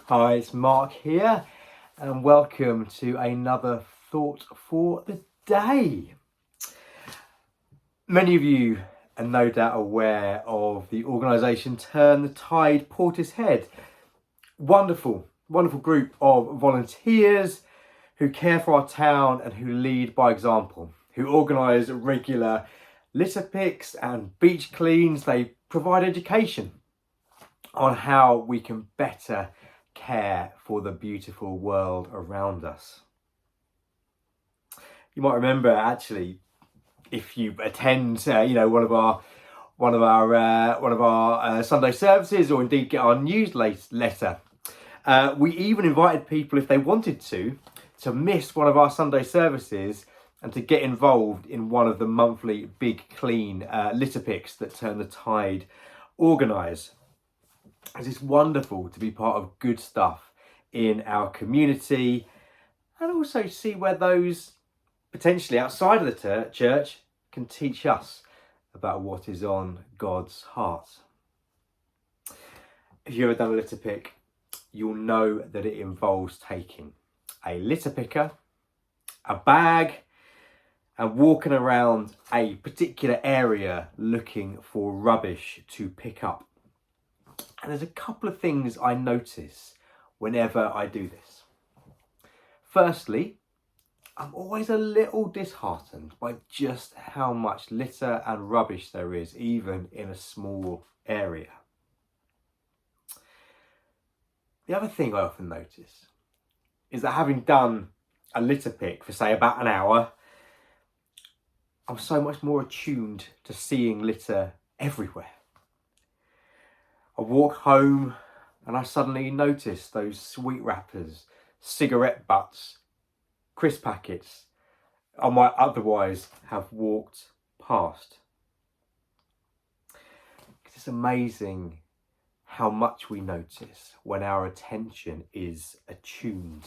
Hi, it's Mark here, and welcome to another Thought for the Day. Many of you are no doubt aware of the organisation Turn the Tide Portishead. Wonderful group of volunteers who care for our town and who lead by example, who organise regular litter picks and beach cleans. They provide education on how we can better care for the beautiful world around us. You might remember, actually, if you attend, one of our Sunday services, or indeed get our newsletter, we even invited people, if they wanted to miss one of our Sunday services and to get involved in one of the monthly big clean litter picks that Turn the Tide organise. It's wonderful to be part of good stuff in our community, and also see where those potentially outside of the church can teach us about what is on God's heart. If you've ever done a litter pick, you'll know that it involves taking a litter picker, a bag, and walking around a particular area looking for rubbish to pick up. And there's a couple of things I notice whenever I do this. Firstly, I'm always a little disheartened by just how much litter and rubbish there is, even in a small area. The other thing I often notice is that having done a litter pick for, say, about an hour, I'm so much more attuned to seeing litter everywhere. I walk home and I suddenly notice those sweet wrappers, cigarette butts, crisp packets I might otherwise have walked past. It's amazing how much we notice when our attention is attuned,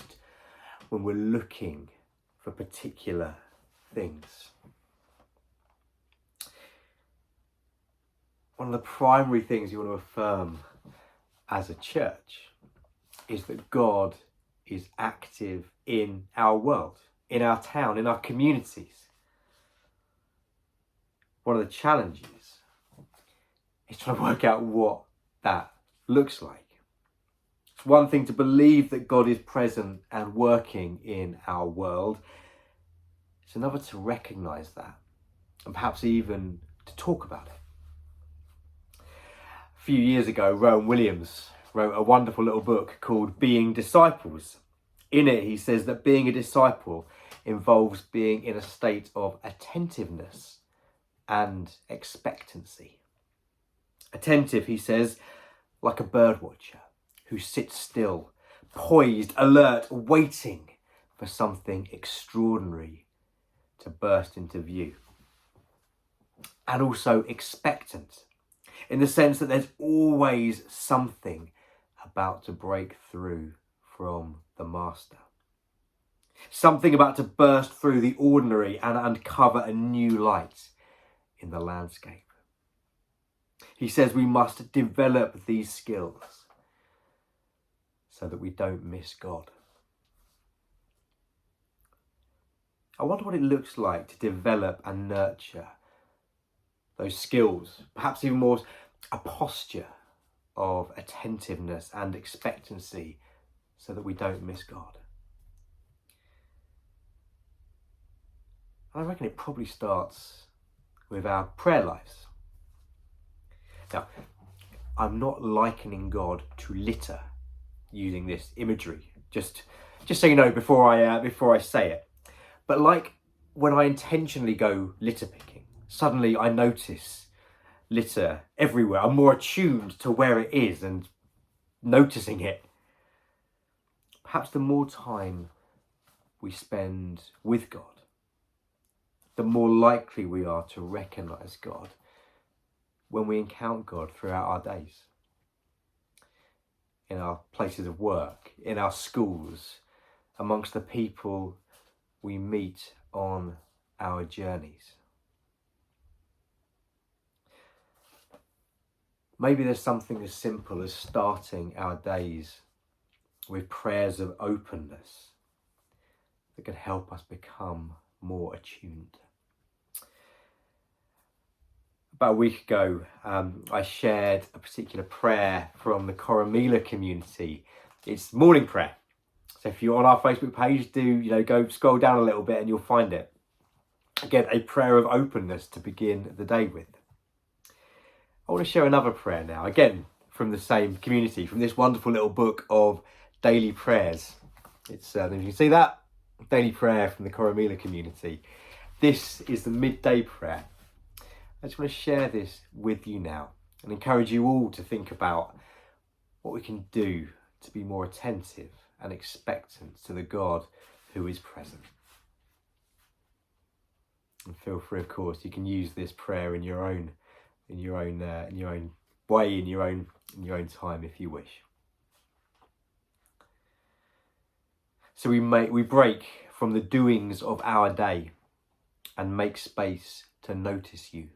when we're looking for particular things. One of the primary things you want to affirm as a church is that God is active in our world, in our town, in our communities. One of the challenges is trying to work out what that looks like. It's one thing to believe that God is present and working in our world. It's another to recognise that, and perhaps even to talk about it. A few years ago, Rowan Williams wrote a wonderful little book called Being Disciples. In it, he says that being a disciple involves being in a state of attentiveness and expectancy. Attentive, he says, like a bird watcher who sits still, poised, alert, waiting for something extraordinary to burst into view. And also expectant, in the sense that there's always something about to break through from the Master. Something about to burst through the ordinary and uncover a new light in the landscape. He says we must develop these skills so that we don't miss God. I wonder what it looks like to develop and nurture those skills, perhaps even more a posture of attentiveness and expectancy so that we don't miss God. I reckon it probably starts with our prayer lives. Now, I'm not likening God to litter using this imagery, just so you know before I say it. But like when I intentionally go litter picking, suddenly I notice litter everywhere. I'm more attuned to where it is and noticing it. Perhaps the more time we spend with God, the more likely we are to recognise God when we encounter God throughout our days. In our places of work, in our schools, amongst the people we meet on our journeys. Maybe there's something as simple as starting our days with prayers of openness that can help us become more attuned. About a week ago, I shared a particular prayer from the Coromila community. It's morning prayer. So if you're on our Facebook page, go scroll down a little bit and you'll find it. Again, a prayer of openness to begin the day with. I want to share another prayer now, again, from the same community, from this wonderful little book of daily prayers. It's, if you can see that, daily prayer from the Coromila community. This is the midday prayer. I just want to share this with you now and encourage you all to think about what we can do to be more attentive and expectant to the God who is present. And feel free, of course, you can use this prayer in your own way, in your own time, if you wish. So we break from the doings of our day and make space to notice you.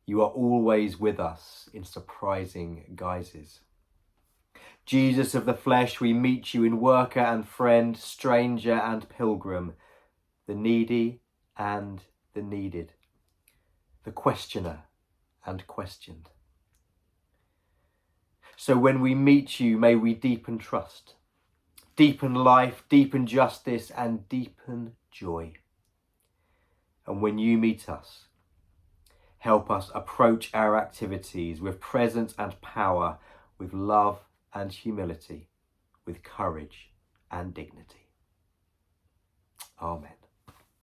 You are always with us in surprising guises. Jesus of the flesh, we meet you in worker and friend, stranger and pilgrim, the needy and the needed, the questioner and questioned. So when we meet you, may we deepen trust, deepen life, deepen justice, and deepen joy. And when you meet us, help us approach our activities with presence and power, with love and humility, with courage and dignity. Amen.